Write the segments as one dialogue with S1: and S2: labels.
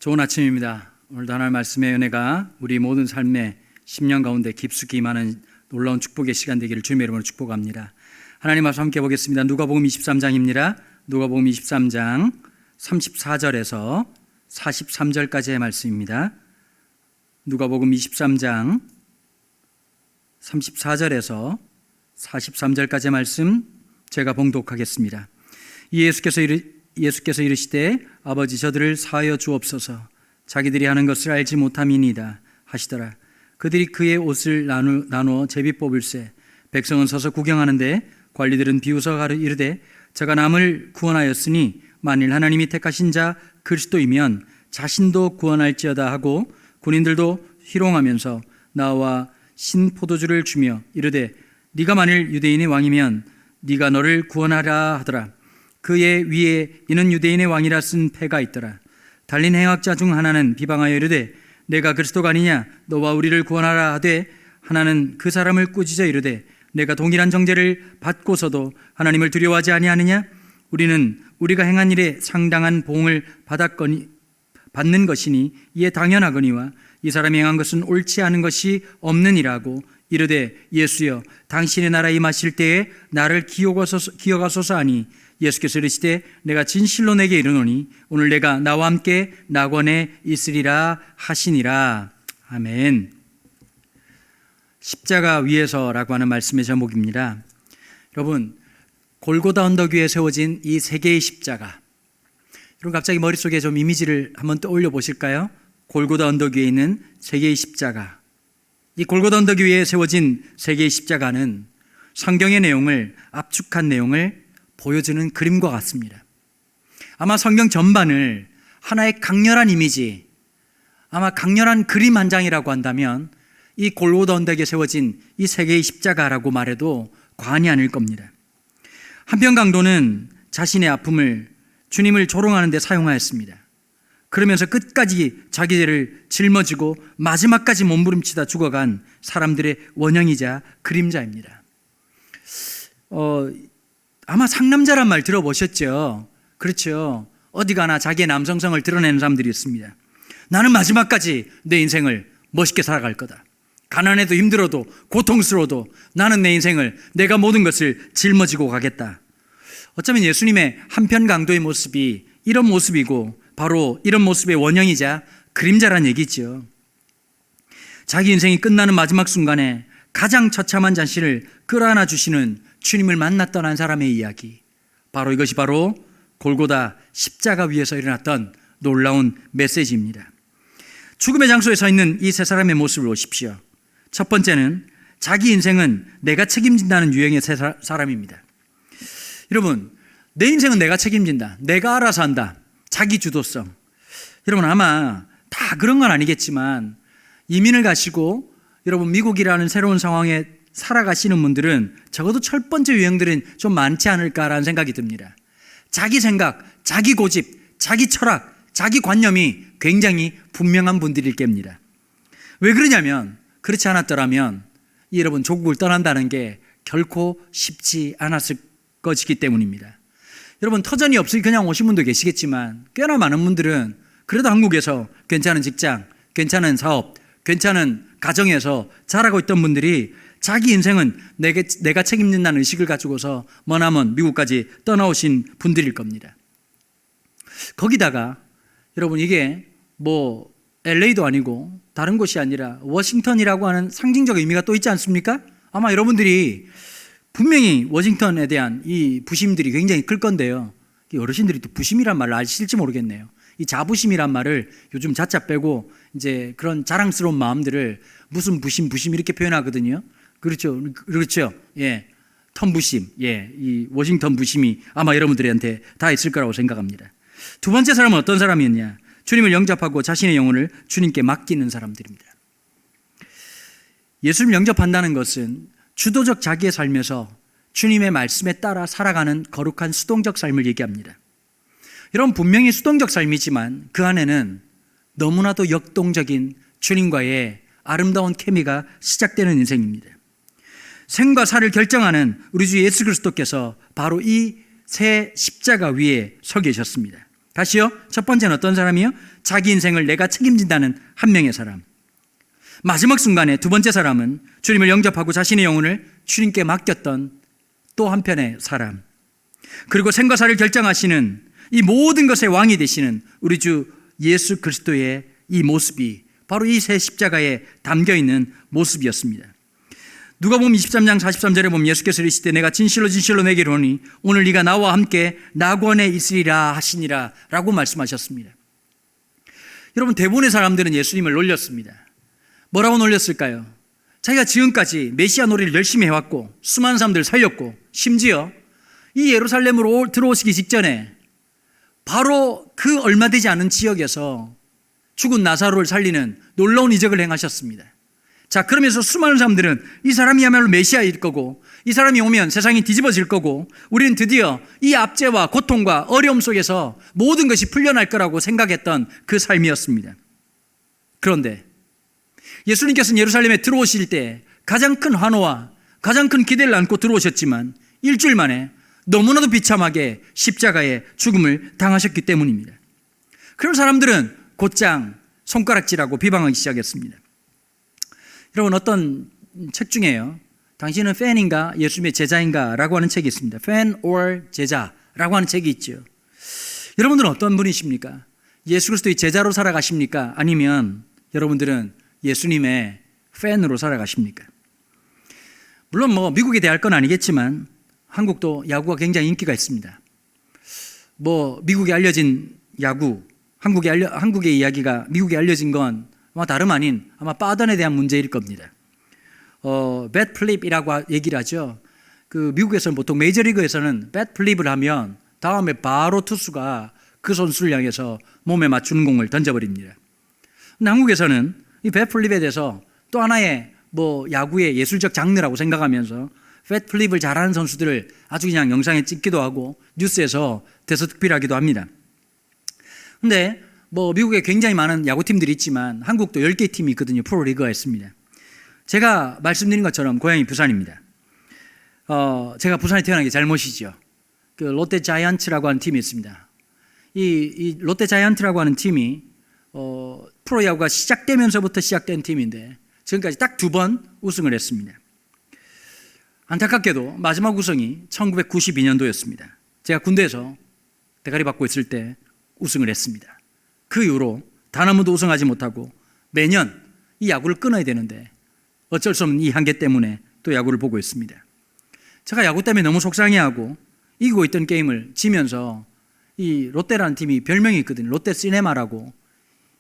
S1: 좋은 아침입니다. 오늘도 하나님 말씀의 은혜가 우리 모든 삶의 10년 가운데 깊숙이 임하는 놀라운 축복의 시간 되기를 주님의 이름으로 축복합니다. 하나님 말씀 함께 보겠습니다. 누가복음 23장입니다. 누가복음 23장 34절에서 43절까지의 말씀입니다. 누가복음 23장 34절에서 43절까지의 말씀 제가 봉독하겠습니다. 예수께서 이르시되 아버지 저들을 사하여 주옵소서. 자기들이 하는 것을 알지 못함이니이다 하시더라. 그들이 그의 옷을 나누어 제비 뽑을세. 백성은 서서 구경하는데 관리들은 비웃어 이르되 저가 남을 구원하였으니 만일 하나님이 택하신 자 그리스도이면 자신도 구원할지어다 하고 군인들도 희롱하면서 나와 신포도주를 주며 이르되 네가 만일 유대인의 왕이면 네가 너를 구원하라 하더라. 그의 위에 이는 유대인의 왕이라 쓴 패가 있더라. 달린 행악자 중 하나는 비방하여 이르되 내가 그리스도가 아니냐 너와 우리를 구원하라 하되 하나는 그 사람을 꾸짖어 이르되 내가 동일한 정죄를 받고서도 하나님을 두려워하지 아니하느냐 우리는 우리가 행한 일에 상당한 보응을 받는 것이니 이에 당연하거니와 이 사람이 행한 것은 옳지 않은 것이 없느니라고 이르되 예수여 당신의 나라에 임하실 때에 나를 기억하소서 하니 예수께서 이르시되 내가 진실로 내게 이르노니 오늘 내가 나와 함께 낙원에 있으리라 하시니라. 아멘. 십자가 위에서라고 하는 말씀의 제목입니다. 여러분, 골고다 언덕 위에 세워진 이 세 개의 십자가, 여러분 갑자기 머릿속에 좀 이미지를 한번 떠올려 보실까요? 골고다 언덕 위에 있는 세 개의 십자가. 이 골고다 언덕 위에 세워진 세 개의 십자가는 성경의 내용을, 압축한 내용을 보여주는 그림과 같습니다. 아마 성경 전반을 하나의 강렬한 이미지, 아마 강렬한 그림 한 장이라고 한다면 이 골고다 언덕에 세워진 이 세 개의 십자가라고 말해도 과언이 아닐 겁니다. 한편 강도는 자신의 아픔을 주님을 조롱하는 데 사용하였습니다. 그러면서 끝까지 자기 죄를 짊어지고 마지막까지 몸부림치다 죽어간 사람들의 원형이자 그림자입니다. 아마 상남자란 말 들어보셨죠? 그렇죠. 어디 가나 자기의 남성성을 드러내는 사람들이 있습니다. 나는 마지막까지 내 인생을 멋있게 살아갈 거다. 가난해도 힘들어도 고통스러워도 나는 내 인생을, 내가 모든 것을 짊어지고 가겠다. 어쩌면 예수님의 한편 강도의 모습이 이런 모습이고 바로 이런 모습의 원형이자 그림자란 얘기죠. 자기 인생이 끝나는 마지막 순간에 가장 처참한 자신을 끌어안아 주시는 주님을 만났던 한 사람의 이야기, 바로 이것이 바로 골고다 십자가 위에서 일어났던 놀라운 메시지입니다. 죽음의 장소에 서 있는 이 세 사람의 모습을 보십시오. 첫 번째는 자기 인생은 내가 책임진다는 유형의 세 사람입니다. 여러분, 내 인생은 내가 책임진다, 내가 알아서 한다, 자기 주도성. 여러분 아마 다 그런 건 아니겠지만 이민을 가시고 여러분 미국이라는 새로운 상황에 살아가시는 분들은 적어도 첫 번째 유형들은 좀 많지 않을까라는 생각이 듭니다. 자기 생각, 자기 고집, 자기 철학, 자기 관념이 굉장히 분명한 분들일 겁니다. 왜 그러냐면 그렇지 않았더라면 여러분 조국을 떠난다는 게 결코 쉽지 않았을 것이기 때문입니다. 여러분 터전이 없이 그냥 오신 분도 계시겠지만 꽤나 많은 분들은 그래도 한국에서 괜찮은 직장, 괜찮은 사업, 괜찮은 가정에서 자라고 있던 분들이 자기 인생은 내가 책임진다는 의식을 가지고서 머나먼 미국까지 떠나오신 분들일 겁니다. 거기다가 여러분 이게 뭐 LA도 아니고 다른 곳이 아니라 워싱턴이라고 하는 상징적 의미가 또 있지 않습니까? 아마 여러분들이 분명히 워싱턴에 대한 이 부심들이 굉장히 클 건데요. 어르신들이 또 부심이란 말을 아실지 모르겠네요. 이 자부심이란 말을 요즘 자자 빼고 이제 그런 자랑스러운 마음들을 무슨 부심 이렇게 표현하거든요. 그렇죠. 예. 턴부심. 예. 이 워싱턴 부심이 아마 여러분들한테 다 있을 거라고 생각합니다. 두 번째 사람은 어떤 사람이었냐? 주님을 영접하고 자신의 영혼을 주님께 맡기는 사람들입니다. 예수를 영접한다는 것은 주도적 자기의 삶에서 주님의 말씀에 따라 살아가는 거룩한 수동적 삶을 얘기합니다. 여러분 분명히 수동적 삶이지만 그 안에는 너무나도 역동적인 주님과의 아름다운 케미가 시작되는 인생입니다. 생과 사를 결정하는 우리 주 예수 그리스도께서 바로 이 새 십자가 위에 서 계셨습니다. 다시요. 첫 번째는 어떤 사람이요? 자기 인생을 내가 책임진다는 한 명의 사람. 마지막 순간에 두 번째 사람은 주님을 영접하고 자신의 영혼을 주님께 맡겼던 또 한편의 사람. 그리고 생과 사를 결정하시는 이 모든 것의 왕이 되시는 우리 주 예수 그리스도의 이 모습이 바로 이 새 십자가에 담겨 있는 모습이었습니다. 누가복음 23장 43절에 보면 예수께서 이르시되 내가 진실로 진실로 내게 이르노니 오늘 네가 나와 함께 낙원에 있으리라 하시니라 라고 말씀하셨습니다. 여러분, 대부분의 사람들은 예수님을 놀렸습니다. 뭐라고 놀렸을까요? 자기가 지금까지 메시아 놀이를 열심히 해왔고 수많은 사람들을 살렸고 심지어 이 예루살렘으로 들어오시기 직전에 바로 그 얼마 되지 않은 지역에서 죽은 나사로를 살리는 놀라운 이적을 행하셨습니다. 자, 그러면서 수많은 사람들은 이 사람이야말로 메시아일 거고 이 사람이 오면 세상이 뒤집어질 거고 우리는 드디어 이 압제와 고통과 어려움 속에서 모든 것이 풀려날 거라고 생각했던 그 삶이었습니다. 그런데 예수님께서는 예루살렘에 들어오실 때 가장 큰 환호와 가장 큰 기대를 안고 들어오셨지만 일주일 만에 너무나도 비참하게 십자가의 죽음을 당하셨기 때문입니다. 그런 사람들은 곧장 손가락질하고 비방하기 시작했습니다. 여러분, 어떤 책 중에요, 당신은 팬인가 예수님의 제자인가 라고 하는 책이 있습니다. Fan or 제자라고 하는 책이 있죠. 여러분들은 어떤 분이십니까? 예수 그리스도의 제자로 살아가십니까? 아니면 여러분들은 예수님의 팬으로 살아가십니까? 물론 뭐 미국에 대할 건 아니겠지만 한국도 야구가 굉장히 인기가 있습니다. 뭐 미국에 알려진 야구, 한국의 이야기가 미국에 알려진 건 아마 다름 아닌 아마 빠던에 대한 문제일 겁니다. 뱃 플립이라고 얘기를 하죠. 그 미국에서는 보통 메이저리그에서는 뱃 플립을 하면 다음에 바로 투수가 그 선수를 향해서 몸에 맞추는 공을 던져버립니다. 근데 한국에서는 이 뱃 플립에 대해서 또 하나의 뭐 야구의 예술적 장르라고 생각하면서 뱃 플립을 잘하는 선수들을 아주 그냥 영상에 찍기도 하고 뉴스에서 대서특필하기도 합니다. 근데 뭐 미국에 굉장히 많은 야구팀들이 있지만 한국도 10개 팀이 있거든요. 프로리그가 있습니다. 제가 말씀드린 것처럼 고향이 부산입니다. 제가 부산에 태어난 게 잘못이죠. 그 롯데 자이언츠라고 하는 팀이 있습니다. 이 롯데 자이언츠라고 하는 팀이 프로야구가 시작되면서부터 시작된 팀인데 지금까지 딱 2번 우승을 했습니다. 안타깝게도 마지막 우승이 1992년도였습니다. 제가 군대에서 대가리 받고 있을 때 우승을 했습니다. 그 이후로 단 한 번도 우승하지 못하고 매년 이 야구를 끊어야 되는데 어쩔 수 없는 이 한계 때문에 또 야구를 보고 있습니다. 제가 야구 때문에 너무 속상해하고 이기고 있던 게임을 지면서 이 롯데라는 팀이 별명이 있거든요. 롯데 시네마라고.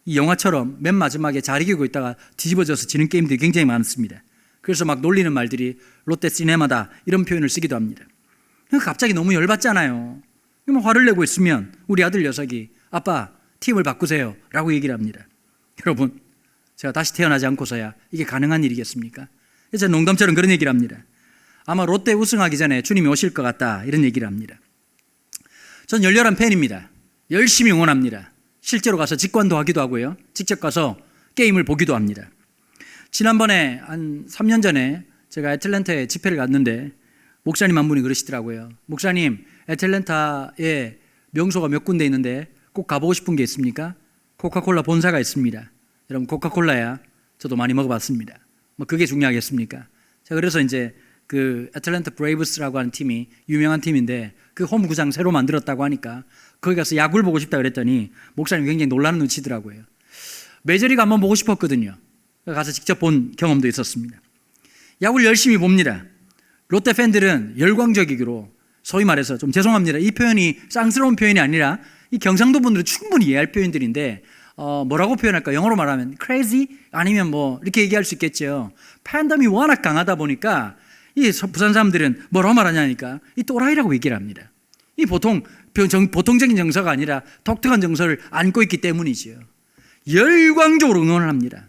S1: 이 영화처럼 맨 마지막에 잘 이기고 있다가 뒤집어져서 지는 게임들이 굉장히 많습니다. 그래서 막 놀리는 말들이 롯데 시네마다 이런 표현을 쓰기도 합니다. 갑자기 너무 열받잖아요. 화를 내고 있으면 우리 아들 녀석이 아빠 팀을 바꾸세요 라고 얘기를 합니다. 여러분, 제가 다시 태어나지 않고서야 이게 가능한 일이겠습니까? 그래서 농담처럼 그런 얘기를 합니다. 아마 롯데 우승하기 전에 주님이 오실 것 같다 이런 얘기를 합니다. 전 열렬한 팬입니다. 열심히 응원합니다. 실제로 가서 직관도 하기도 하고요. 직접 가서 게임을 보기도 합니다. 지난번에 한 3년 전에 제가 애틀랜타에 집회를 갔는데 목사님 한 분이 그러시더라고요. 목사님, 애틀랜타에 명소가 몇 군데 있는데 꼭 가보고 싶은 게 있습니까? 코카콜라 본사가 있습니다. 여러분, 코카콜라야 저도 많이 먹어봤습니다. 뭐 그게 중요하겠습니까? 자, 그래서 이제 그 애틀랜타 브레이브스라고 하는 팀이 유명한 팀인데 그 홈구장 새로 만들었다고 하니까 거기 가서 야구를 보고 싶다 그랬더니 목사님이 굉장히 놀라는 눈치더라고요. 메이저리그 한번 보고 싶었거든요. 가서 직접 본 경험도 있었습니다. 야구를 열심히 봅니다. 롯데 팬들은 열광적이기로 소위 말해서 좀 죄송합니다. 이 표현이 쌍스러운 표현이 아니라 이 경상도 분들은 충분히 이해할 표현들인데 뭐라고 표현할까? 영어로 말하면 crazy? 아니면 뭐 이렇게 얘기할 수 있겠죠. 팬덤이 워낙 강하다 보니까 이 부산 사람들은 뭐라고 말하냐니까 이 또라이라고 얘기를 합니다. 이 보통적인 정서가 아니라 독특한 정서를 안고 있기 때문이지요. 열광적으로 응원을 합니다.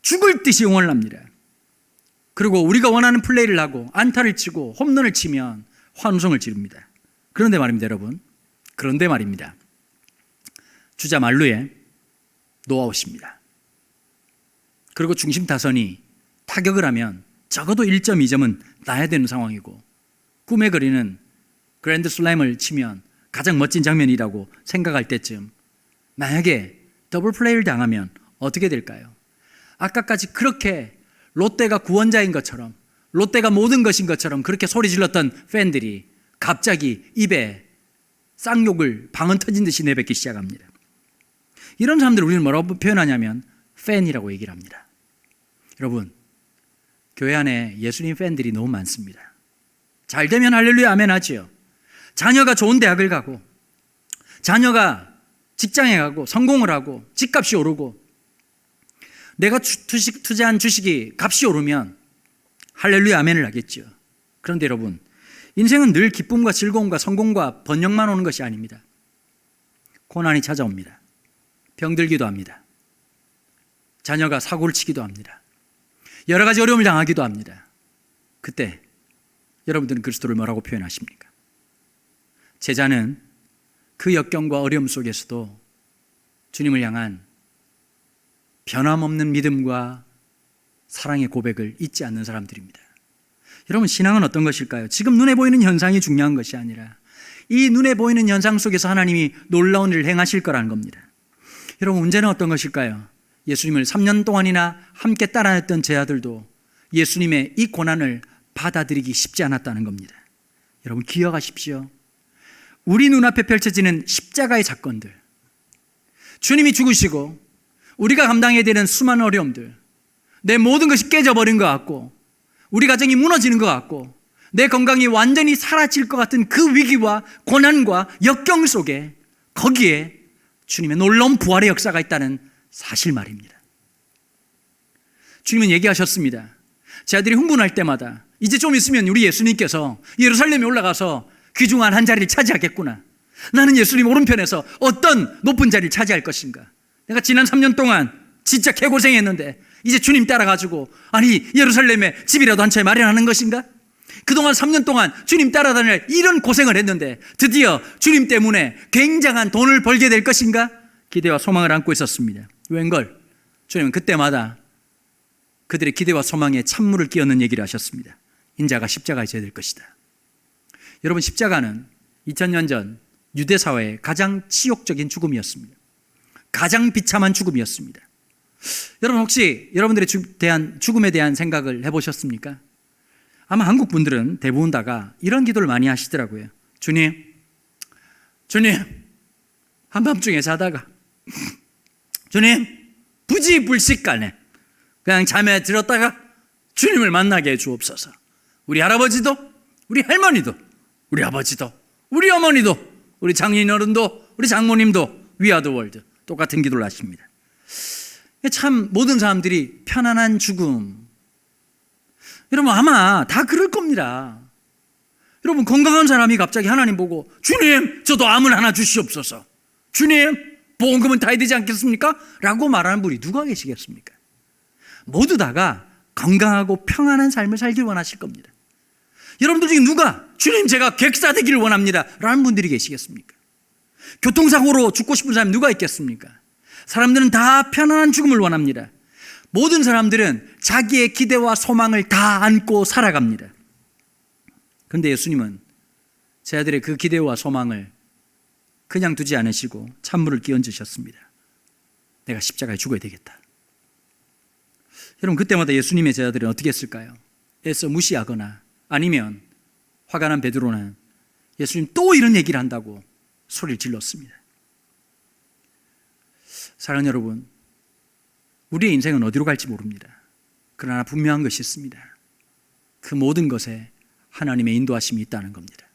S1: 죽을 듯이 응원을 합니다. 그리고 우리가 원하는 플레이를 하고 안타를 치고 홈런을 치면 환호성을 지릅니다. 그런데 말입니다, 여러분. 그런데 말입니다. 주자 만루에 노아웃입니다. 그리고 중심 타선이 타격을 하면 적어도 1.2점은 나야 되는 상황이고 꿈에 그리는 그랜드 슬램을 치면 가장 멋진 장면이라고 생각할 때쯤 만약에 더블 플레이를 당하면 어떻게 될까요? 아까까지 그렇게 롯데가 구원자인 것처럼, 롯데가 모든 것인 것처럼 그렇게 소리 질렀던 팬들이 갑자기 입에 쌍욕을 방언 터진 듯이 내뱉기 시작합니다. 이런 사람들을 우리는 뭐라고 표현하냐면 팬이라고 얘기를 합니다. 여러분, 교회 안에 예수님 팬들이 너무 많습니다. 잘 되면 할렐루야 아멘 하지요. 자녀가 좋은 대학을 가고, 자녀가 직장에 가고, 성공을 하고, 집값이 오르고, 내가 투자한 주식이 값이 오르면 할렐루야 아멘을 하겠죠. 그런데 여러분, 인생은 늘 기쁨과 즐거움과 성공과 번영만 오는 것이 아닙니다. 고난이 찾아옵니다. 병들기도 합니다. 자녀가 사고를 치기도 합니다. 여러 가지 어려움을 당하기도 합니다. 그때 여러분들은 그리스도를 뭐라고 표현하십니까? 제자는 그 역경과 어려움 속에서도 주님을 향한 변함없는 믿음과 사랑의 고백을 잊지 않는 사람들입니다. 여러분, 신앙은 어떤 것일까요? 지금 눈에 보이는 현상이 중요한 것이 아니라 이 눈에 보이는 현상 속에서 하나님이 놀라운 일을 행하실 거라는 겁니다. 여러분, 문제는 어떤 것일까요? 예수님을 3년 동안이나 함께 따라했던 제자들도 예수님의 이 고난을 받아들이기 쉽지 않았다는 겁니다. 여러분, 기억하십시오. 우리 눈앞에 펼쳐지는 십자가의 사건들, 주님이 죽으시고 우리가 감당해야 되는 수많은 어려움들, 내 모든 것이 깨져버린 것 같고, 우리 가정이 무너지는 것 같고, 내 건강이 완전히 사라질 것 같은 그 위기와 고난과 역경 속에, 거기에 주님의 놀라운 부활의 역사가 있다는 사실 말입니다. 주님은 얘기하셨습니다. 제자들이 흥분할 때마다 이제 좀 있으면 우리 예수님께서 예루살렘에 올라가서 귀중한 한 자리를 차지하겠구나. 나는 예수님 오른편에서 어떤 높은 자리를 차지할 것인가. 내가 지난 3년 동안 진짜 개고생했는데 이제 주님 따라가지고 아니 예루살렘에 집이라도 한 채 마련하는 것인가? 그동안 3년 동안 주님 따라다닐 이런 고생을 했는데 드디어 주님 때문에 굉장한 돈을 벌게 될 것인가? 기대와 소망을 안고 있었습니다. 웬걸 주님은 그때마다 그들의 기대와 소망에 찬물을 끼얹는 얘기를 하셨습니다. 인자가 십자가에 져야 될 것이다. 여러분, 십자가는 2000년 전 유대 사회의 가장 치욕적인 죽음이었습니다. 가장 비참한 죽음이었습니다. 여러분, 혹시 여러분들의 죽음에 대한 생각을 해보셨습니까? 아마 한국 분들은 대부분 다가 이런 기도를 많이 하시더라고요. 주님, 한밤중에 자다가 주님, 부지불식간에 그냥 잠에 들었다가 주님을 만나게 해 주옵소서. 우리 할아버지도, 우리 할머니도, 우리 아버지도, 우리 어머니도, 우리 장인어른도, 우리 장모님도 위아더 월드 똑같은 기도를 하십니다. 참 모든 사람들이 편안한 죽음, 여러분 아마 다 그럴 겁니다. 여러분, 건강한 사람이 갑자기 하나님 보고 주님, 저도 암을 하나 주시옵소서, 주님, 보험금은 타야 되지 않겠습니까? 라고 말하는 분이 누가 계시겠습니까? 모두 다가 건강하고 평안한 삶을 살길 원하실 겁니다. 여러분들 중에 누가 주님, 제가 객사되기를 원합니다 라는 분들이 계시겠습니까? 교통사고로 죽고 싶은 사람이 누가 있겠습니까? 사람들은 다 편안한 죽음을 원합니다. 모든 사람들은 자기의 기대와 소망을 다 안고 살아갑니다. 그런데 예수님은 제자들의 그 기대와 소망을 그냥 두지 않으시고 찬물을 끼얹으셨습니다. 내가 십자가에 죽어야 되겠다. 여러분, 그때마다 예수님의 제자들은 어떻게 했을까요? 애써 무시하거나 아니면 화가 난 베드로는 예수님 또 이런 얘기를 한다고 소리를 질렀습니다. 사랑하는 여러분, 우리의 인생은 어디로 갈지 모릅니다. 그러나 분명한 것이 있습니다. 그 모든 것에 하나님의 인도하심이 있다는 겁니다.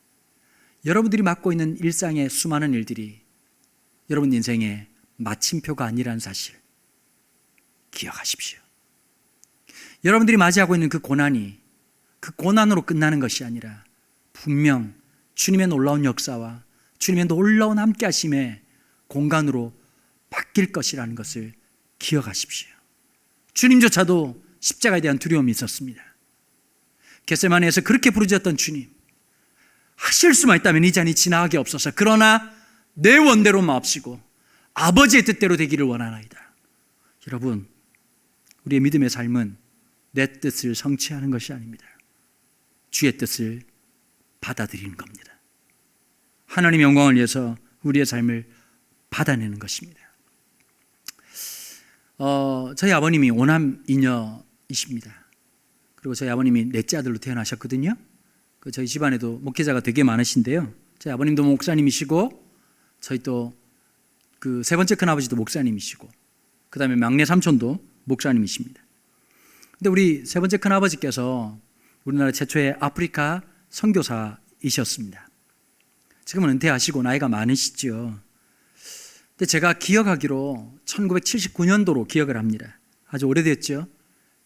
S1: 여러분들이 맡고 있는 일상의 수많은 일들이 여러분 인생의 마침표가 아니라는 사실 기억하십시오. 여러분들이 맞이하고 있는 그 고난이 그 고난으로 끝나는 것이 아니라 분명 주님의 놀라운 역사와 주님의 놀라운 함께하심의 공간으로 바뀔 것이라는 것을 기억하십시오. 주님조차도 십자가에 대한 두려움이 있었습니다. 겟세마네에서 그렇게 부르짖었던 주님, 하실 수만 있다면 이 잔이 지나가게 없어서, 그러나 내 원대로 마옵시고 아버지의 뜻대로 되기를 원하나이다. 여러분, 우리의 믿음의 삶은 내 뜻을 성취하는 것이 아닙니다. 주의 뜻을 받아들이는 겁니다. 하나님의 영광을 위해서 우리의 삶을 받아내는 것입니다. 저희 아버님이 5남 2녀이십니다. 그리고 저희 아버님이 넷째 아들로 태어나셨거든요. 저희 집안에도 목회자가 되게 많으신데요. 저희 아버님도 목사님이시고, 저희 또 그 세 번째 큰아버지도 목사님이시고, 그 다음에 막내 삼촌도 목사님이십니다. 근데 우리 세 번째 큰아버지께서 우리나라 최초의 아프리카 선교사이셨습니다. 지금은 은퇴하시고 나이가 많으시죠. 근데 제가 기억하기로 1979년도로 기억을 합니다. 아주 오래됐죠.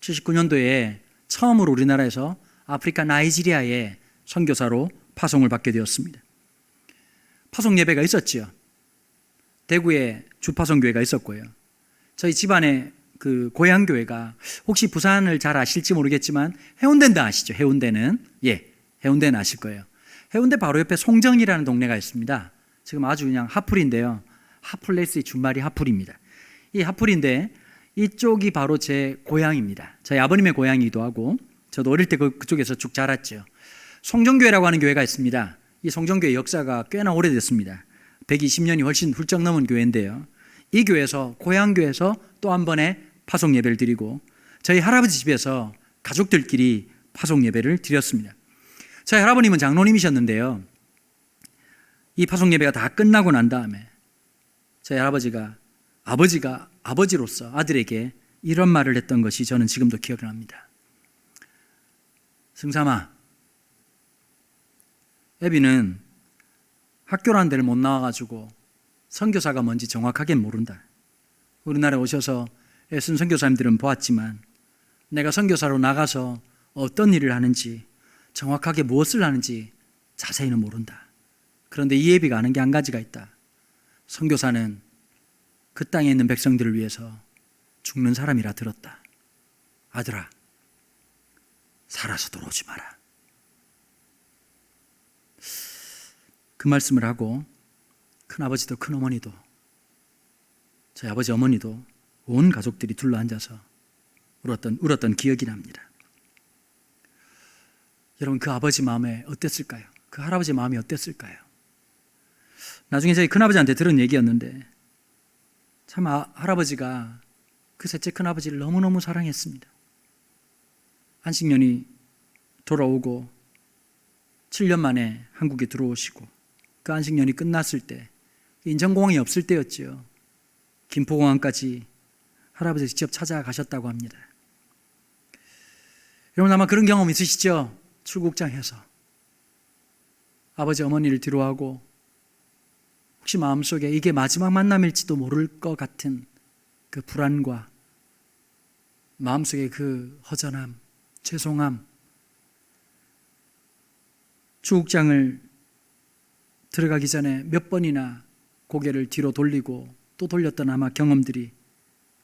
S1: 79년도에 처음으로 우리나라에서 아프리카 나이지리아에 선교사로 파송을 받게 되었습니다. 파송 예배가 있었죠. 대구에 주파송교회가 있었고요. 저희 집안의 그 고향교회가, 혹시 부산을 잘 아실지 모르겠지만 해운대는 아시죠? 해운대는 아실 거예요. 해운대 바로 옆에 송정이라는 동네가 있습니다. 지금 아주 그냥 핫플인데요. 핫플레스의 준말이 핫플입니다. 이 핫플인데 이쪽이 바로 제 고향입니다. 저희 아버님의 고향이기도 하고, 저도 어릴 때 그쪽에서 쭉 자랐죠. 송정교회라고 하는 교회가 있습니다. 이 송정교회 역사가 꽤나 오래됐습니다. 120년이 훨씬 훌쩍 넘은 교회인데요. 이 교회에서, 고향교회에서 또 한 번의 파송 예배를 드리고, 저희 할아버지 집에서 가족들끼리 파송 예배를 드렸습니다. 저희 할아버님은 장로님이셨는데요. 이 파송 예배가 다 끝나고 난 다음에 저희 할아버지가 아버지로서 아들에게 이런 말을 했던 것이 저는 지금도 기억을 합니다. 승삼아, 애비는 학교라는 데를 못 나와가지고 선교사가 뭔지 정확하게 모른다. 우리나라에 오셔서 애쓴 선교사님들은 보았지만 내가 선교사로 나가서 어떤 일을 하는지, 정확하게 무엇을 하는지 자세히는 모른다. 그런데 이 애비가 아는 게 한 가지가 있다. 선교사는 그 땅에 있는 백성들을 위해서 죽는 사람이라 들었다. 아들아, 살아서 돌아오지 마라. 그 말씀을 하고 큰아버지도 큰어머니도, 저희 아버지 어머니도 온 가족들이 둘러앉아서 울었던 기억이 납니다. 여러분, 그 아버지 마음에 어땠을까요? 그 할아버지 마음이 어땠을까요? 나중에 저희 큰아버지한테 들은 얘기였는데, 참 할아버지가 그 셋째 큰아버지를 너무너무 사랑했습니다. 안식년이 돌아오고 7년 만에 한국에 들어오시고, 그 안식년이 끝났을 때, 인천공항이 없을 때였죠. 김포공항까지 할아버지 직접 찾아가셨다고 합니다. 여러분, 아마 그런 경험 있으시죠? 출국장에서 아버지 어머니를 뒤로하고 혹시 마음속에 이게 마지막 만남일지도 모를 것 같은 그 불안과 마음속의 그 허전함, 죄송함, 출국장을 들어가기 전에 몇 번이나 고개를 뒤로 돌리고 또 돌렸던 아마 경험들이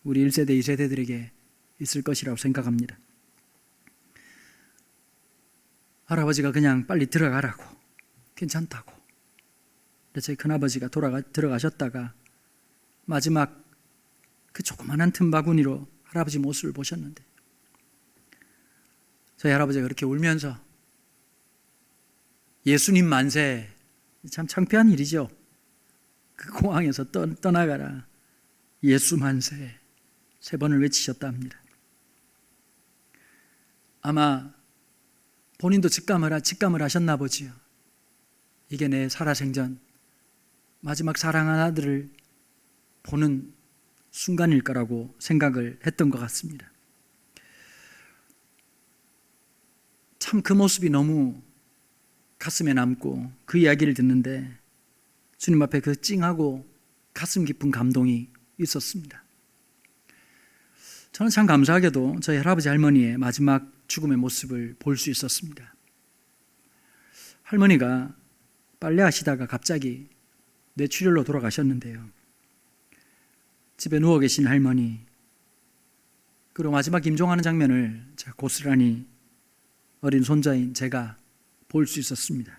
S1: 우리 1세대, 2세대들에게 있을 것이라고 생각합니다. 할아버지가 그냥 빨리 들어가라고, 괜찮다고. 저희 큰아버지가 들어가셨다가 마지막 그 조그만한 틈바구니로 할아버지 모습을 보셨는데, 저희 할아버지가 그렇게 울면서 예수님 만세, 참 창피한 일이죠. 그 공항에서 떠나가라, 예수 만세 3번을 외치셨다 합니다. 아마 본인도 직감을 하셨나 보지요. 이게 내 살아생전 마지막 사랑하는 아들을 보는 순간일 거라고 생각을 했던 것 같습니다. 참 그 모습이 너무 가슴에 남고, 그 이야기를 듣는데 주님 앞에 그 찡하고 가슴 깊은 감동이 있었습니다. 저는 참 감사하게도 저희 할아버지 할머니의 마지막 죽음의 모습을 볼 수 있었습니다. 할머니가 빨래하시다가 갑자기 뇌출혈로 돌아가셨는데요. 집에 누워 계신 할머니, 그리고 마지막 임종하는 장면을 제가 고스란히 어린 손자인 제가 볼 수 있었습니다.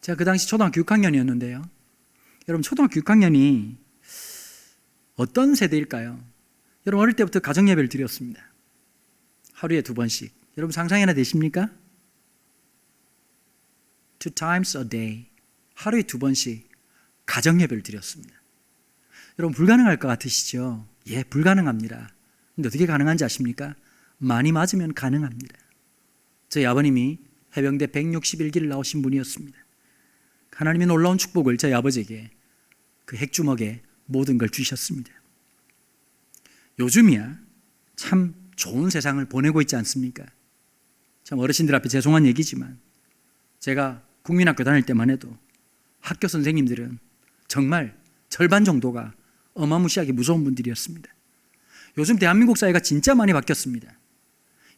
S1: 제가 그 당시 초등학교 6학년이었는데요. 여러분, 초등학교 6학년이 어떤 세대일까요? 여러분, 어릴 때부터 가정예배를 드렸습니다. 하루에 2번씩. 여러분, 상상이나 되십니까? 2 times a day. 하루에 2번씩 가정예배를 드렸습니다. 여러분 불가능할 것 같으시죠? 예, 불가능합니다. 근데 어떻게 가능한지 아십니까? 많이 맞으면 가능합니다. 저희 아버님이 해병대 161기를 나오신 분이었습니다. 하나님의 놀라운 축복을 저희 아버지에게 그 핵주먹에 모든 걸 주셨습니다. 요즘이야 참 좋은 세상을 보내고 있지 않습니까? 참 어르신들 앞에 죄송한 얘기지만 제가 국민학교 다닐 때만 해도 학교 선생님들은 정말 절반 정도가 어마무시하게 무서운 분들이었습니다. 요즘 대한민국 사회가 진짜 많이 바뀌었습니다.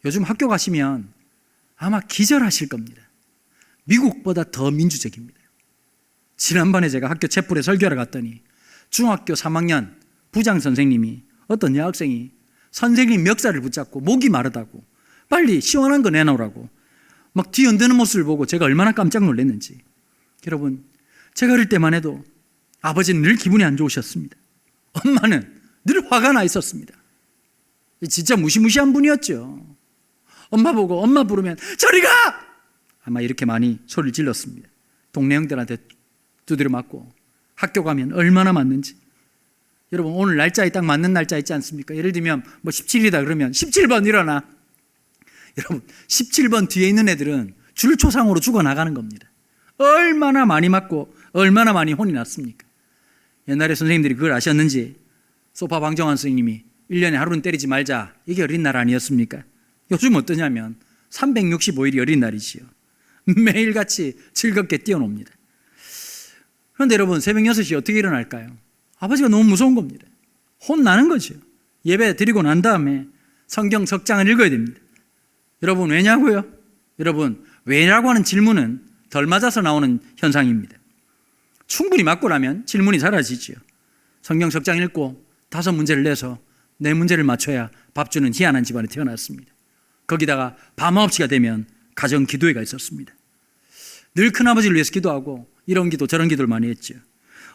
S1: 요즘 학교 가시면 아마 기절하실 겁니다. 미국보다 더 민주적입니다. 지난번에 제가 학교 챗불에 설교하러 갔더니 중학교 3학년 부장 선생님이 어떤 여학생이 선생님 멱살을 붙잡고 목이 마르다고 빨리 시원한 거 내놓으라고 막 뒤흔드는 모습을 보고 제가 얼마나 깜짝 놀랐는지. 여러분, 제가 어릴 때만 해도 아버지는 늘 기분이 안 좋으셨습니다. 엄마는 늘 화가 나 있었습니다. 진짜 무시무시한 분이었죠. 엄마 보고 엄마 부르면 저리 가! 아마 이렇게 많이 소리를 질렀습니다. 동네 형들한테 두드려 맞고 학교 가면 얼마나 맞는지. 여러분 오늘 날짜에 딱 맞는 날짜 있지 않습니까? 예를 들면 뭐 17이다 그러면 17번 일어나. 여러분 17번 뒤에 있는 애들은 줄초상으로 죽어나가는 겁니다. 얼마나 많이 맞고 얼마나 많이 혼이 났습니까? 옛날에 선생님들이 그걸 아셨는지 소파 방정환 선생님이 1년에 하루는 때리지 말자, 이게 어린 날 아니었습니까? 요즘 어떠냐면 365일이 어린 날이지요. 매일같이 즐겁게 뛰어놉니다. 그런데 여러분 새벽 6시에 어떻게 일어날까요? 아버지가 너무 무서운 겁니다. 혼나는 거죠. 예배 드리고 난 다음에 성경 석 장을 읽어야 됩니다. 여러분 왜냐고요? 여러분 왜라고 하는 질문은 덜 맞아서 나오는 현상입니다. 충분히 맞고 나면 질문이 사라지죠. 성경 석 장 읽고 5문제를 내서 내 문제를 맞춰야 밥 주는 희한한 집안에 태어났습니다. 거기다가 밤9시가 되면 가정 기도회가 있었습니다. 늘 큰아버지를 위해서 기도하고 이런 기도 저런 기도를 많이 했죠.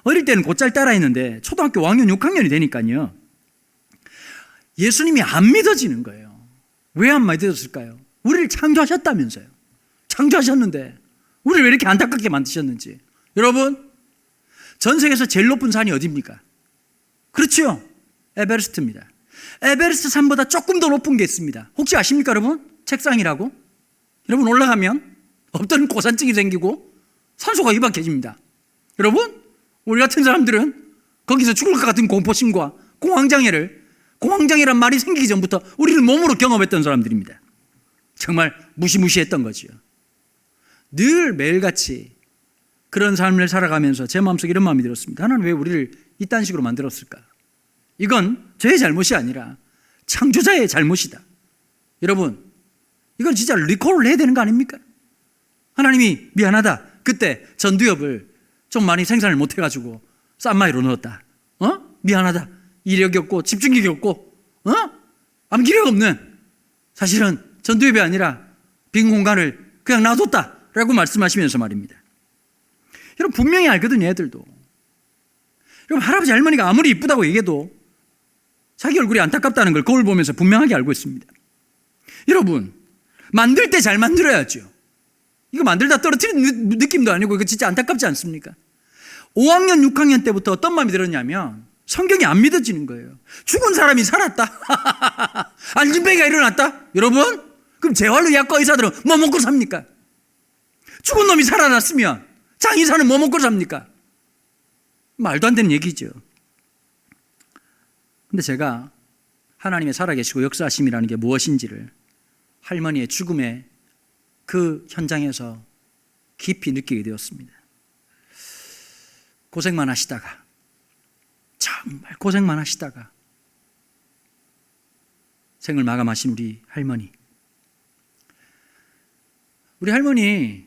S1: 어릴 때는 곧잘 따라했는데 초등학교 5학년 6학년이 되니까요 예수님이 안 믿어지는 거예요. 왜 안 믿어졌을까요? 우리를 창조하셨다면서요. 창조하셨는데 우리를 왜 이렇게 안타깝게 만드셨는지. 여러분 전 세계에서 제일 높은 산이 어디입니까? 그렇죠, 에베레스트입니다. 에베레스트 산보다 조금 더 높은 게 있습니다. 혹시 아십니까 여러분? 책상이라고. 여러분 올라가면 없던 고산증이 생기고 산소가 희박해집니다. 여러분 우리 같은 사람들은 거기서 죽을 것 같은 공포심과 공황장애란 말이 생기기 전부터 우리는 몸으로 경험했던 사람들입니다. 정말 무시무시했던 거죠. 늘 매일같이 그런 삶을 살아가면서 제 마음속에 이런 마음이 들었습니다. 하나님 왜 우리를 이딴 식으로 만들었을까? 이건 저의 잘못이 아니라 창조자의 잘못이다. 여러분 이건 진짜 리콜을 해야 되는 거 아닙니까? 하나님이 미안하다. 그때 전두엽을 좀 많이 생산을 못해가지고 싼마이로 넣었다. 미안하다. 이력이 없고 집중력이 없고 암기력 없는, 사실은 전두엽이 아니라 빈 공간을 그냥 놔뒀다 라고 말씀하시면서 말입니다. 여러분 분명히 알거든요. 애들도. 여러분 할아버지 할머니가 아무리 이쁘다고 얘기해도 자기 얼굴이 안타깝다는 걸 거울 보면서 분명하게 알고 있습니다. 여러분 만들 때 잘 만들어야죠. 이거 만들다 떨어뜨리는 느낌도 아니고 이거 진짜 안타깝지 않습니까? 5학년 6학년 때부터 어떤 마음이 들었냐면 성경이 안 믿어지는 거예요. 죽은 사람이 살았다. 안진뱅이가 일어났다. 여러분 그럼 재활로 약과 의사들은 뭐 먹고 삽니까? 죽은 놈이 살아났으면 장의사는 뭐 먹고 삽니까? 말도 안 되는 얘기죠. 근데 제가 하나님의 살아계시고 역사하심이라는 게 무엇인지를 할머니의 죽음의 그 현장에서 깊이 느끼게 되었습니다. 고생만 하시다가, 정말 고생만 하시다가 생을 마감하신 우리 할머니. 우리 할머니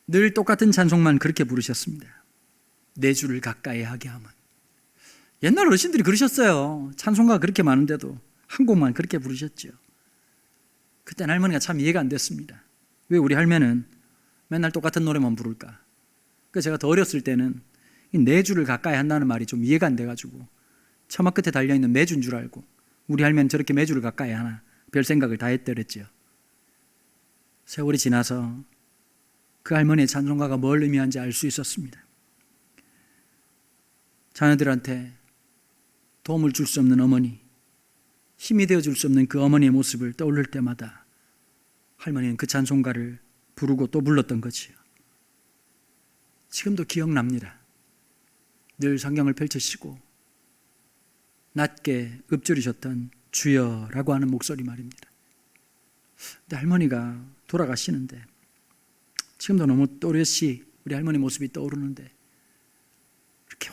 S1: 늘 똑같은 찬송만 그렇게 부르셨습니다. 내 주를 가까이 하게 하면. 옛날 어르신들이 그러셨어요. 찬송가가 그렇게 많은데도 한 곡만 그렇게 부르셨죠. 그때는 할머니가 참 이해가 안 됐습니다. 왜 우리 할매는 맨날 똑같은 노래만 부를까? 그래서 제가 더 어렸을 때는 내 주를 가까이 한다는 말이 좀 이해가 안 돼가지고 처마 끝에 달려있는 매주인 줄 알고 우리 할매는 저렇게 매주를 가까이 하나 별 생각을 다 했더랬죠. 세월이 지나서 그 할머니의 찬송가가 뭘 의미하는지 알 수 있었습니다. 자녀들한테 도움을 줄 수 없는 어머니, 힘이 되어줄 수 없는 그 어머니의 모습을 떠올릴 때마다 할머니는 그 찬송가를 부르고 또 불렀던 거지요. 지금도 기억납니다. 늘 성경을 펼치시고 낮게 읊조리셨던 주여라고 하는 목소리 말입니다. 근데 할머니가 돌아가시는데 지금도 너무 또렷이 우리 할머니 모습이 떠오르는데 그렇게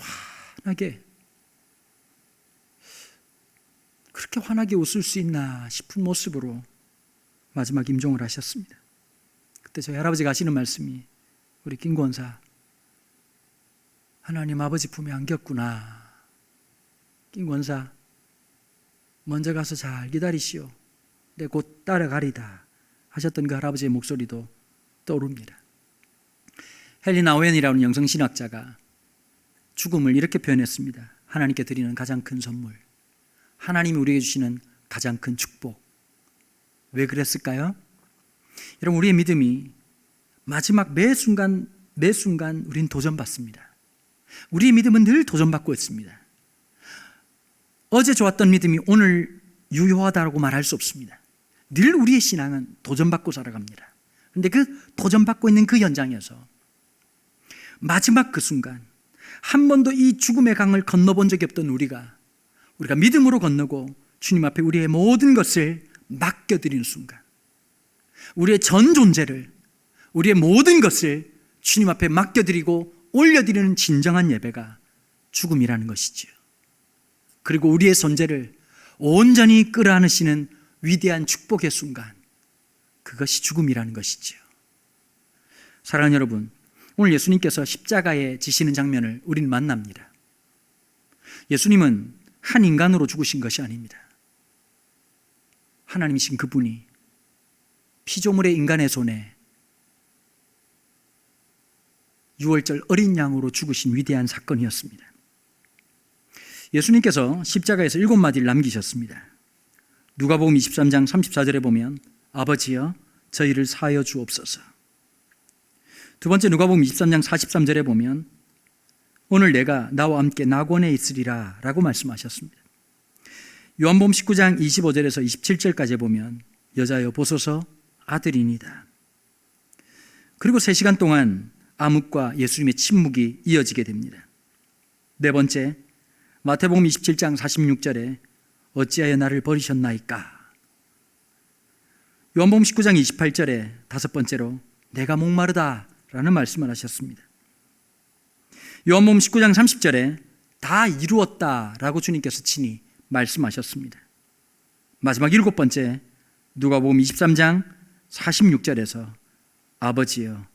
S1: 환하게 웃을 수 있나 싶은 모습으로 마지막 임종을 하셨습니다. 그때 저희 할아버지가 하시는 말씀이 우리 김 권사, 하나님 아버지 품에 안겼구나. 김 권사, 먼저 가서 잘 기다리시오. 내 곧 따라가리다 하셨던 그 할아버지의 목소리도 떠오릅니다. 헬리나 오웬이라는 영성신학자가 죽음을 이렇게 표현했습니다. 하나님께 드리는 가장 큰 선물, 하나님이 우리에게 주시는 가장 큰 축복. 왜 그랬을까요? 여러분, 우리의 믿음이 마지막 매 순간 우린 도전받습니다. 우리의 믿음은 늘 도전받고 있습니다. 어제 좋았던 믿음이 오늘 유효하다고 말할 수 없습니다. 늘 우리의 신앙은 도전받고 살아갑니다. 그런데 그 도전받고 있는 그 현장에서 마지막 그 순간, 한 번도 이 죽음의 강을 건너본 적이 없던 우리가 믿음으로 건너고 주님 앞에 우리의 모든 것을 맡겨드리는 순간, 우리의 전 존재를, 우리의 모든 것을 주님 앞에 맡겨드리고 올려드리는 진정한 예배가 죽음이라는 것이지요. 그리고 우리의 존재를 온전히 끌어안으시는 위대한 축복의 순간, 그것이 죽음이라는 것이지요. 사랑하는 여러분, 오늘 예수님께서 십자가에 지시는 장면을 우리는 만납니다. 예수님은 한 인간으로 죽으신 것이 아닙니다. 하나님이신 그분이 피조물의 인간의 손에 유월절 어린 양으로 죽으신 위대한 사건이었습니다. 예수님께서 십자가에서 7마디를 남기셨습니다. 누가복음 23장 34절에 보면 아버지여 저희를 사하여 주옵소서. 두 번째 누가복음 23장 43절에 보면 오늘 내가 나와 함께 낙원에 있으리라 라고 말씀하셨습니다. 요한복음 19장 25절에서 27절까지 보면 여자여 보소서 아들이니다. 그리고 3시간 동안 암흑과 예수님의 침묵이 이어지게 됩니다. 네 번째, 마태복음 27장 46절에 어찌하여 나를 버리셨나이까. 요한복음 19장 28절에 다섯 번째로 내가 목마르다 라는 말씀을 하셨습니다. 요한복음 19장 30절에 다 이루었다 라고 주님께서 친히 말씀하셨습니다. 마지막 7번째, 누가복음 23장 46절에서 아버지여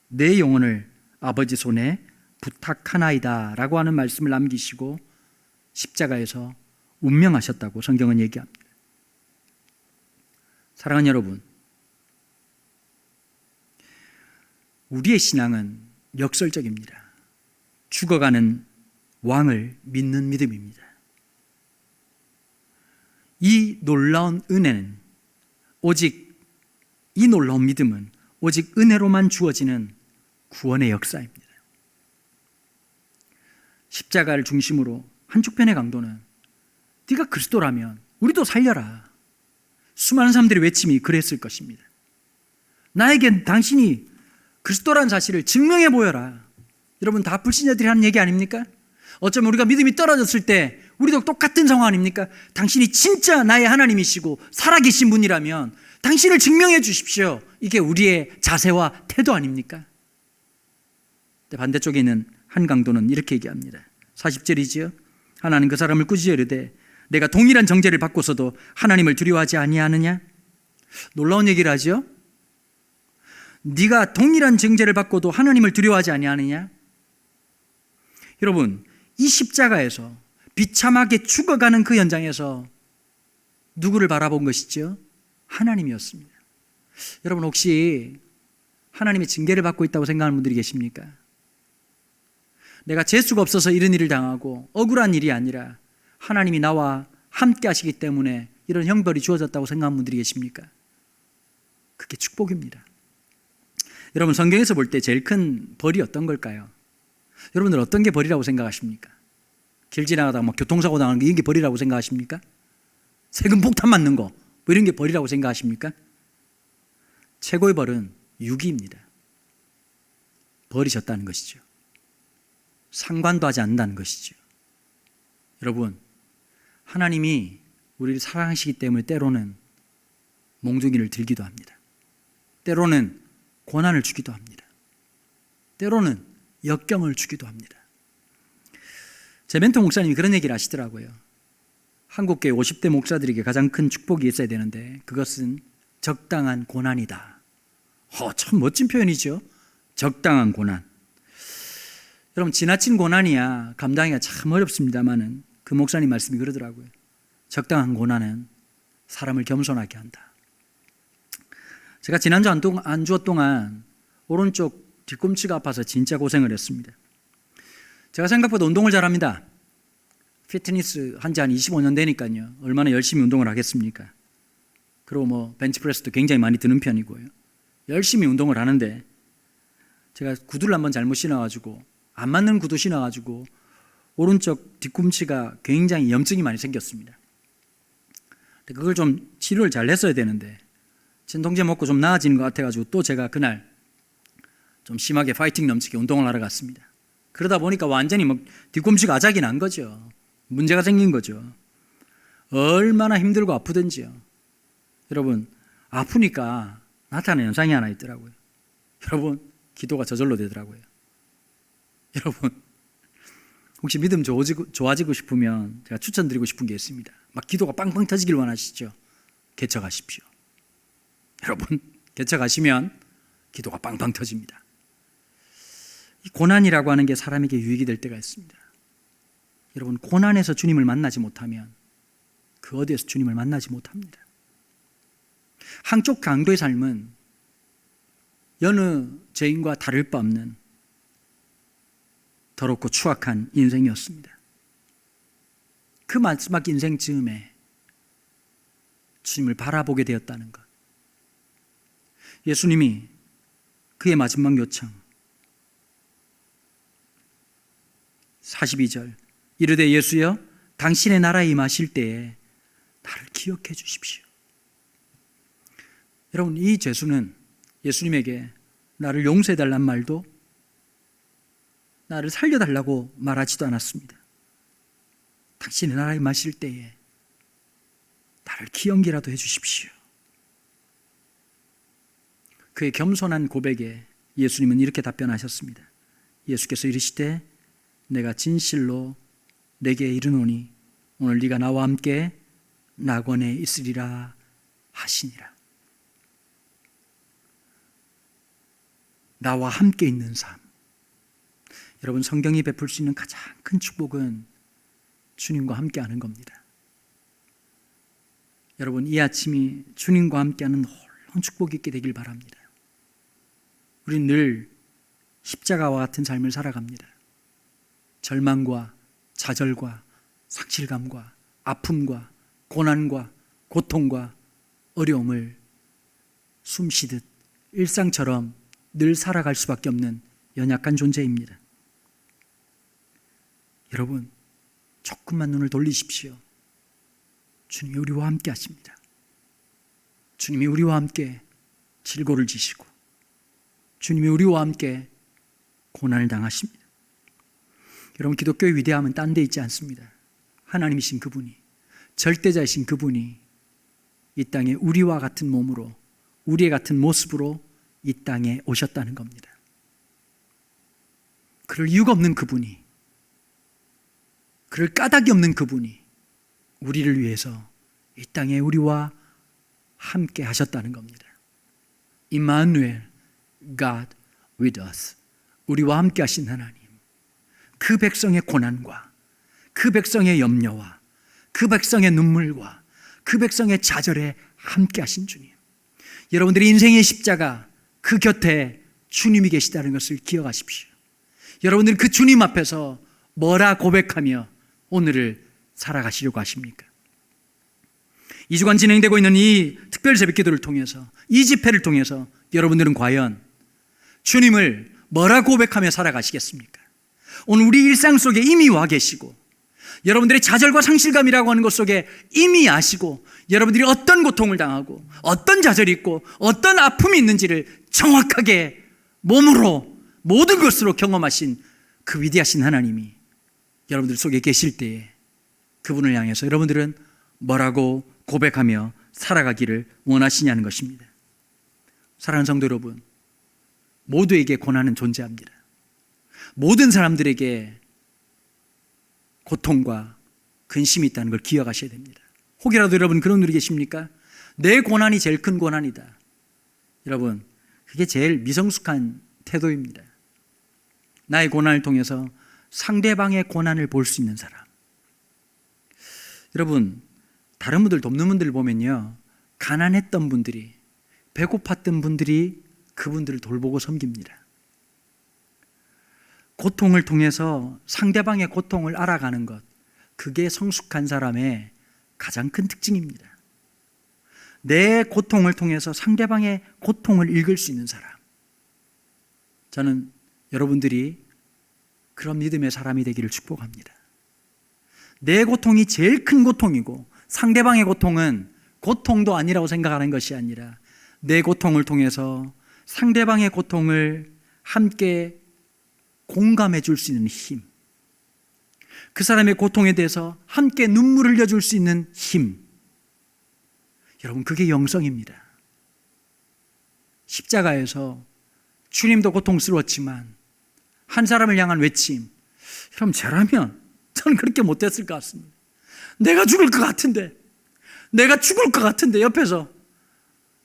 S1: 내 영혼을 아버지 손에 부탁하나이다 라고 하는 말씀을 남기시고 십자가에서 운명하셨다고 성경은 얘기합니다. 사랑하는 여러분, 우리의 신앙은 역설적입니다. 죽어가는 왕을 믿는 믿음입니다. 이 놀라운 믿음은 오직 은혜로만 주어지는 구원의 역사입니다. 십자가를 중심으로 한쪽편의 강도는 네가 그리스도라면 우리도 살려라. 수많은 사람들의 외침이 그랬을 것입니다. 나에겐 당신이 그리스도라는 사실을 증명해 보여라. 여러분, 다 불신자들이 하는 얘기 아닙니까? 어쩌면 우리가 믿음이 떨어졌을 때 우리도 똑같은 상황 아닙니까? 당신이 진짜 나의 하나님이시고 살아계신 분이라면 당신을 증명해 주십시오. 이게 우리의 자세와 태도 아닙니까? 반대쪽에 있는 한 강도는 이렇게 얘기합니다. 40절이지요. 하나는 그 사람을 꾸짖어 이르되 내가 동일한 정죄를 받고서도 하나님을 두려워하지 아니하느냐? 놀라운 얘기를 하죠. 네가 동일한 정죄를 받고도 하나님을 두려워하지 아니하느냐? 여러분, 이 십자가에서 비참하게 죽어가는 그 현장에서 누구를 바라본 것이죠? 하나님이었습니다. 여러분, 혹시 하나님의 징계를 받고 있다고 생각하는 분들이 계십니까? 내가 재수가 없어서 이런 일을 당하고 억울한 일이 아니라 하나님이 나와 함께 하시기 때문에 이런 형벌이 주어졌다고 생각하는 분들이 계십니까? 그게 축복입니다. 여러분, 성경에서 볼 때 제일 큰 벌이 어떤 걸까요? 여러분들 어떤 게 벌이라고 생각하십니까? 길 지나가다가 막 교통사고 나는 게 이게 벌이라고 생각하십니까? 세금 폭탄 맞는 거, 뭐 이런 게 벌이라고 생각하십니까? 최고의 벌은 유기입니다. 버리셨다는 것이죠. 상관도 하지 않는다는 것이죠. 여러분, 하나님이 우리를 사랑하시기 때문에 때로는 몽둥이를 들기도 합니다. 때로는 고난을 주기도 합니다. 때로는 역경을 주기도 합니다. 제 멘토 목사님이 그런 얘기를 하시더라고요. 한국교회 50대 목사들에게 가장 큰 축복이 있어야 되는데 그것은 적당한 고난이다. 참 멋진 표현이죠. 적당한 고난. 여러분, 지나친 고난이야 감당하기가 참 어렵습니다만은 그 목사님 말씀이 그러더라고요. 적당한 고난은 사람을 겸손하게 한다. 제가 지난주 한 주 동안 오른쪽 뒤꿈치가 아파서 진짜 고생을 했습니다. 제가 생각보다 운동을 잘합니다. 피트니스 한지 한 25년 되니까요. 얼마나 열심히 운동을 하겠습니까? 그리고 뭐 벤치프레스도 굉장히 많이 드는 편이고요. 열심히 운동을 하는데 제가 구두를 한번 잘못 신어가지고 안 맞는 구두 신어가지고 오른쪽 뒤꿈치가 굉장히 염증이 많이 생겼습니다. 그걸 좀 치료를 잘 했어야 되는데 진통제 먹고 좀 나아지는 것 같아가지고 또 제가 그날 좀 심하게 파이팅 넘치게 운동을 하러 갔습니다. 그러다 보니까 완전히 막 뒤꿈치가 아작이 난 거죠. 문제가 생긴 거죠. 얼마나 힘들고 아프든지요. 여러분, 아프니까 나타나는 현상이 하나 있더라고요. 여러분, 기도가 저절로 되더라고요. 여러분, 혹시 믿음 좋아지고 싶으면 제가 추천드리고 싶은 게 있습니다. 막 기도가 빵빵 터지길 원하시죠? 개척하십시오. 여러분, 개척하시면 기도가 빵빵 터집니다. 이 고난이라고 하는 게 사람에게 유익이 될 때가 있습니다. 여러분, 고난에서 주님을 만나지 못하면 그 어디에서 주님을 만나지 못합니다. 한쪽 강도의 삶은 여느 죄인과 다를 바 없는 더럽고 추악한 인생이었습니다. 그 마지막 인생 즈음에 주님을 바라보게 되었다는 것. 예수님이 그의 마지막 요청 42절 이르되 예수여 당신의 나라에 임하실 때에 나를 기억해 주십시오. 여러분, 이 죄수는 예수님에게 나를 용서해달란 말도 나를 살려달라고 말하지도 않았습니다. 당신의 나라에 임하실 때에 나를 기억이라도 해주십시오. 그의 겸손한 고백에 예수님은 이렇게 답변하셨습니다. 예수께서 이르시되 내가 진실로 내게 이르노니 오늘 네가 나와 함께 낙원에 있으리라 하시니라. 나와 함께 있는 삶. 여러분, 성경이 베풀 수 있는 가장 큰 축복은 주님과 함께하는 겁니다. 여러분, 이 아침이 주님과 함께하는 홀로 축복이 있게 되길 바랍니다. 우리는 늘 십자가와 같은 삶을 살아갑니다. 절망과 좌절과 상실감과 아픔과 고난과 고통과 어려움을 숨쉬듯 일상처럼 늘 살아갈 수밖에 없는 연약한 존재입니다. 여러분, 조금만 눈을 돌리십시오. 주님이 우리와 함께 하십니다. 주님이 우리와 함께 질고를 지시고 주님이 우리와 함께 고난을 당하십니다. 여러분, 기독교의 위대함은 딴 데 있지 않습니다. 하나님이신 그분이, 절대자이신 그분이 이 땅에 우리와 같은 몸으로, 우리의 같은 모습으로 이 땅에 오셨다는 겁니다. 그럴 이유가 없는 그분이, 그럴 까닭이 없는 그분이 우리를 위해서 이 땅에 우리와 함께 하셨다는 겁니다. 임마누엘, God with us. 우리와 함께 하신 하나님. 그 백성의 고난과 그 백성의 염려와 그 백성의 눈물과 그 백성의 좌절에 함께 하신 주님. 여러분들의 인생의 십자가, 그 곁에 주님이 계시다는 것을 기억하십시오. 여러분들은 그 주님 앞에서 뭐라 고백하며 오늘을 살아가시려고 하십니까? 2주간 진행되고 있는 이 특별 새벽기도를 통해서, 이 집회를 통해서 여러분들은 과연 주님을 뭐라고 고백하며 살아가시겠습니까? 오늘 우리 일상 속에 이미 와 계시고 여러분들의 좌절과 상실감이라고 하는 것 속에 이미 아시고 여러분들이 어떤 고통을 당하고 어떤 좌절이 있고 어떤 아픔이 있는지를 정확하게 몸으로 모든 것으로 경험하신 그 위대하신 하나님이 여러분들 속에 계실 때에 그분을 향해서 여러분들은 뭐라고 고백하며 살아가기를 원하시냐는 것입니다. 사랑하는 성도 여러분, 모두에게 고난은 존재합니다. 모든 사람들에게 고통과 근심이 있다는 걸 기억하셔야 됩니다. 혹이라도 여러분 그런 분이 계십니까? 내 고난이 제일 큰 고난이다. 여러분, 그게 제일 미성숙한 태도입니다. 나의 고난을 통해서 상대방의 고난을 볼 수 있는 사람. 여러분, 다른 분들 돕는 분들을 보면요, 가난했던 분들이, 배고팠던 분들이 그분들을 돌보고 섬깁니다. 고통을 통해서 상대방의 고통을 알아가는 것, 그게 성숙한 사람의 가장 큰 특징입니다. 내 고통을 통해서 상대방의 고통을 읽을 수 있는 사람. 저는 여러분들이 그런 믿음의 사람이 되기를 축복합니다. 내 고통이 제일 큰 고통이고 상대방의 고통은 고통도 아니라고 생각하는 것이 아니라 내 고통을 통해서 상대방의 고통을 함께 공감해 줄 수 있는 힘, 그 사람의 고통에 대해서 함께 눈물을 흘려줄 수 있는 힘, 여러분 그게 영성입니다. 십자가에서 주님도 고통스러웠지만 한 사람을 향한 외침, 여러분 저라면 저는 그렇게 못했을 것 같습니다. 내가 죽을 것 같은데, 내가 죽을 것 같은데 옆에서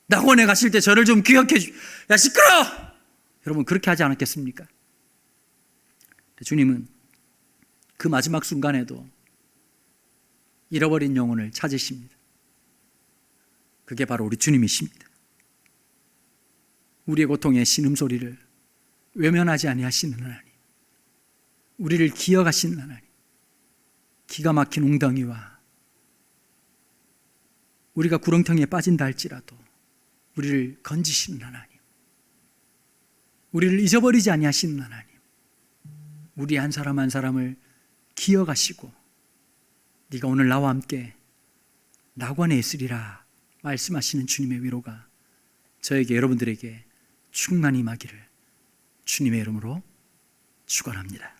S1: 낙원에 가실 때 저를 좀 기억해 야 시끄러워! 여러분 그렇게 하지 않았겠습니까? 주님은 그 마지막 순간에도 잃어버린 영혼을 찾으십니다. 그게 바로 우리 주님이십니다. 우리의 고통의 신음소리를 외면하지 아니하시는 하나님, 우리를 기억하시는 하나님, 기가 막힌 웅덩이와 우리가 구렁텅이에 빠진다 할지라도 우리를 건지시는 하나님, 우리를 잊어버리지 아니하시는 하나님, 우리 한 사람 한 사람을 기억하시고 네가 오늘 나와 함께 낙원에 있으리라 말씀하시는 주님의 위로가 저에게, 여러분들에게 충만히 임하기를 주님의 이름으로 축원합니다.